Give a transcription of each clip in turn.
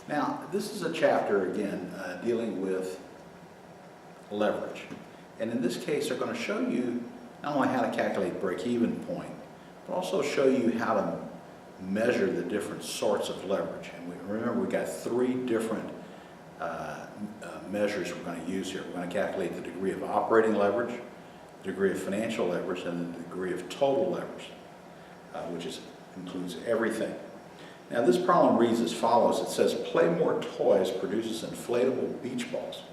Now, this is a chapter, again, dealing with leverage. And in this case, they're going to show you not only how to calculate break-even point, but also show you how to measure the different sorts of leverage. And remember, we've got three different measures we're going to use here. We're going to calculate the degree of operating leverage, the degree of financial leverage, and the degree of total leverage, which includes everything. Now, this problem reads as follows. It says, Playmore Toys produces inflatable beach balls,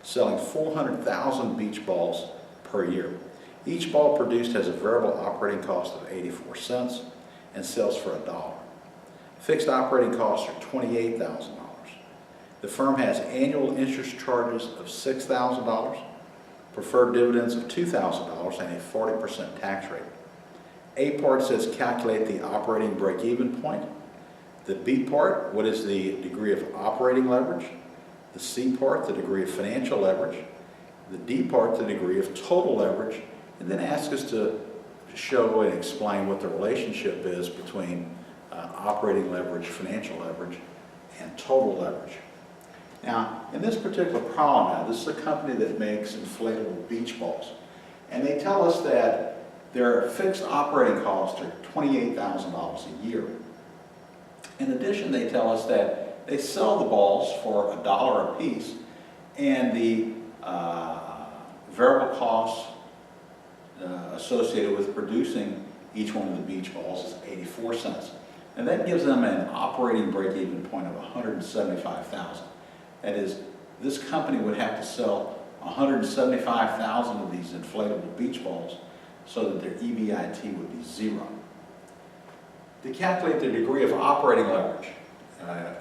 selling 400,000 beach balls per year. Each ball produced has a variable operating cost of 84 cents and sells for $1. Fixed operating costs are $28,000. The firm has annual interest charges of $6,000, preferred dividends of $2,000, and a 40% tax rate. A part says calculate the operating break-even point. The B part, what is the degree of operating leverage? The C part, the degree of financial leverage. The D part, the degree of total leverage. And then ask us to show and explain what the relationship is between operating leverage, financial leverage, and total leverage. Now, in this particular problem this is a company that makes inflatable beach balls. And they tell us that their fixed operating costs are $28,000 a year. In addition, they tell us that they sell the balls for $1 a piece, and the variable costs associated with producing each one of the beach balls is 84 cents. And that gives them an operating break-even point of $175,000. That is, this company would have to sell 175,000 of these inflatable beach balls so that their EBIT would be zero. To calculate the degree of operating leverage,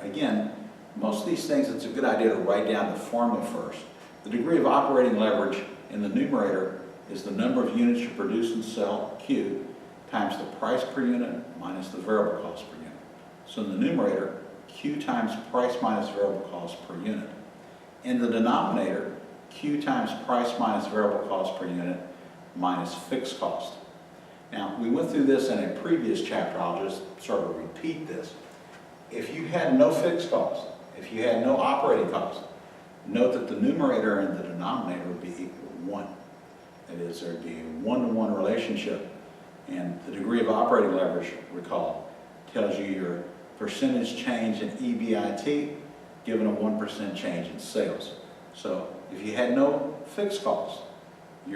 again, most of these things, it's a good idea to write down the formula first. The degree of operating leverage in the numerator is the number of units you produce and sell, Q, times the price per unit minus the variable cost per unit. So in the numerator, Q times price minus variable cost per unit. In the denominator, Q times price minus variable cost per unit minus fixed cost. Now, we went through this in a previous chapter. I'll just sort of repeat this. If you had no fixed cost, if you had no operating cost, note that the numerator and the denominator would be equal to 1. That is, there would be a one-to-one relationship. And the degree of operating leverage, recall, tells you your percentage change in EBIT given a 1% change in sales. So if you had no fixed cost, a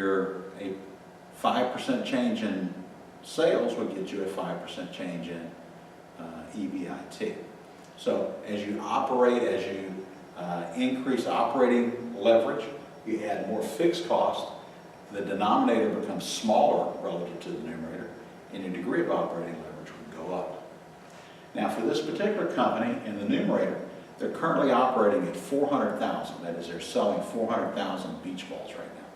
5% change in sales would get you a 5% change in EBIT. So as you operate, as you increase operating leverage, you add more fixed cost, the denominator becomes smaller relative to the numerator, and your degree of operating leverage would go up. Now, for this particular company, in the numerator, they're currently operating at 400,000. That is, they're selling 400,000 beach balls right now.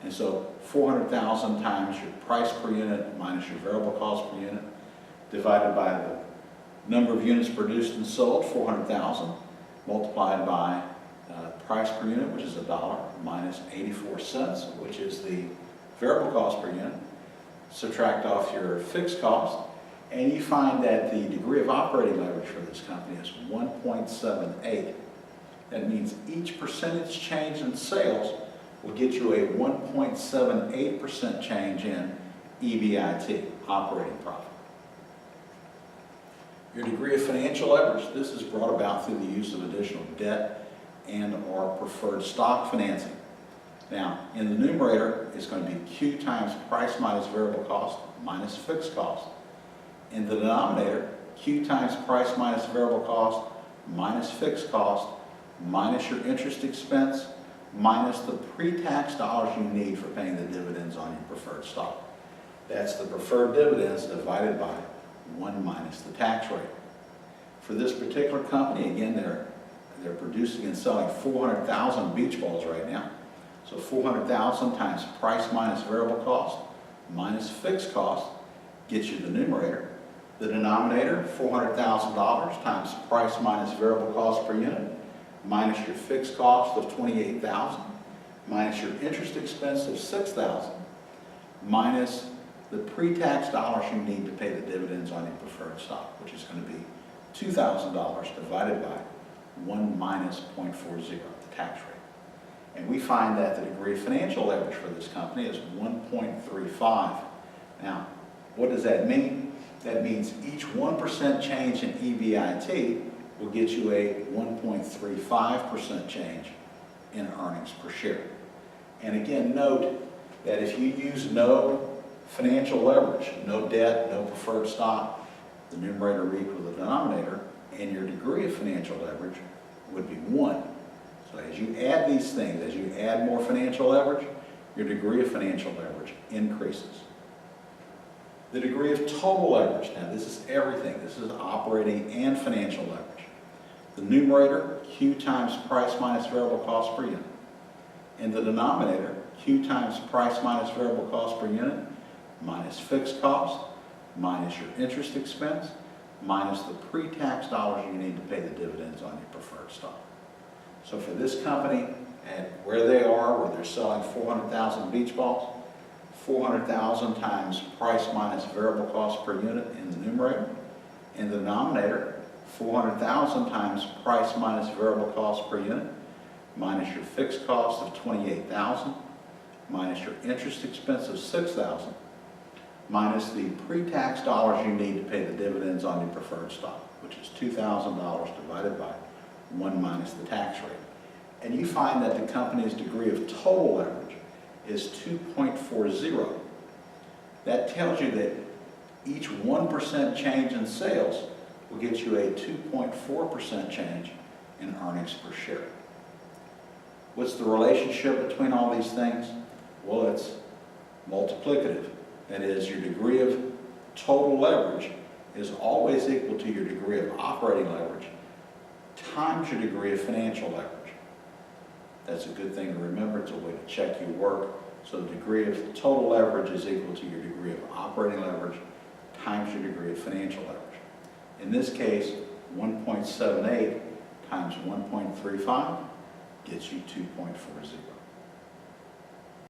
And so 400,000 times your price per unit minus your variable cost per unit divided by the number of units produced and sold, 400,000, multiplied by price per unit, which is $1, minus 84 cents, which is the variable cost per unit. Subtract off your fixed cost, and you find that the degree of operating leverage for this company is 1.78. That means each percentage change in sales will get you a 1.78% change in EBIT, operating profit. Your degree of financial leverage, this is brought about through the use of additional debt and or preferred stock financing. Now, in the numerator, it's going to be Q times price minus variable cost minus fixed cost. In the denominator, Q times price minus variable cost minus fixed cost minus your interest expense minus the pre-tax dollars you need for paying the dividends on your preferred stock. That's the preferred dividends divided by 1 minus the tax rate. For this particular company, again, they're producing and selling 400,000 beach balls right now. So 400,000 times price minus variable cost minus fixed cost gets you the numerator. The denominator, $400,000 times price minus variable cost per unit minus your fixed cost of $28,000 minus your interest expense of $6,000 minus the pre-tax dollars you need to pay the dividends on your preferred stock, which is going to be $2,000 divided by 1 minus 0.40, the tax rate. And we find that the degree of financial leverage for this company is 1.35. Now, what does that mean? That means each 1% change in EBIT will get you a 1.35% change in earnings per share. And again, note that if you use no financial leverage, no debt, no preferred stock, the numerator will equal the denominator, and your degree of financial leverage would be 1. So as you add these things, as you add more financial leverage, your degree of financial leverage increases. The degree of total leverage, now this is everything. This is operating and financial leverage. The numerator, Q times price minus variable cost per unit. In the denominator, Q times price minus variable cost per unit, minus fixed cost, minus your interest expense, minus the pre-tax dollars you need to pay the dividends on your preferred stock. So for this company, at where they are, where they're selling 400,000 beach balls, 400,000 times price minus variable cost per unit in the numerator. In the denominator, 400,000 times price minus variable cost per unit, minus your fixed cost of 28,000, minus your interest expense of 6,000, minus the pre-tax dollars you need to pay the dividends on your preferred stock, which is $2,000 divided by 1 minus the tax rate. And you find that the company's degree of total leverage is 2.40. That tells you that each 1% change in sales will get you a 2.4% change in earnings per share. What's the relationship between all these things? Well, it's multiplicative. That is, your degree of total leverage is always equal to your degree of operating leverage times your degree of financial leverage. That's a good thing to remember. It's a way to check your work. So the degree of total leverage is equal to your degree of operating leverage times your degree of financial leverage. In this case, 1.78 times 1.35 gets you 2.40.